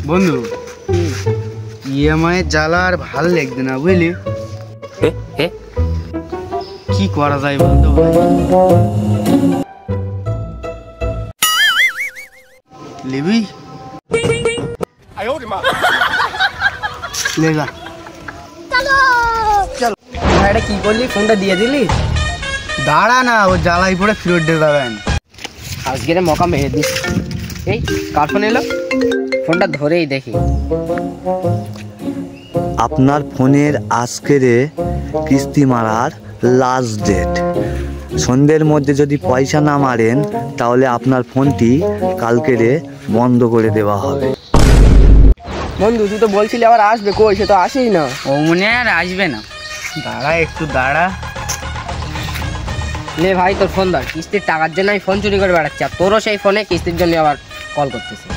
বন্ধু ইএমআই জ্বালা আর ভাল লাগবে না বুঝলি। কি করা যায় বলতো লিবি লেগা এটা কি করলি? ফোনটা দিয়ে দিলি? দাঁড়া না, ও জ্বালাই পড়ে ফেরত দিয়ে যাবেন। আজকের মকা মেরে দিস। এই কার ফোন এলো? ফোনটা ধরেই দেখি। আপনার ফোনের আজকের কিস্তি মারার লাস্ট ডেট। সন্ধ্যের মধ্যে যদি পয়সা না মারেন তাহলে আপনার ফোনটি কালকেরে বন্ধ করে দেওয়া হবে। বন্ধু তুই তো বলছিলি আবার আসবে, কই সে তো আসেই না। ও মনে আর আসবে না। দাঁড়া একটু দাঁড়া। নে ভাই তোর ফোন ধর, কিস্তির টাকার জন্য আমি ফোন চুরি করে বেড়াচ্ছি, আর তোরও সেই ফোনে কিস্তির জন্য আবার কল করতেছে।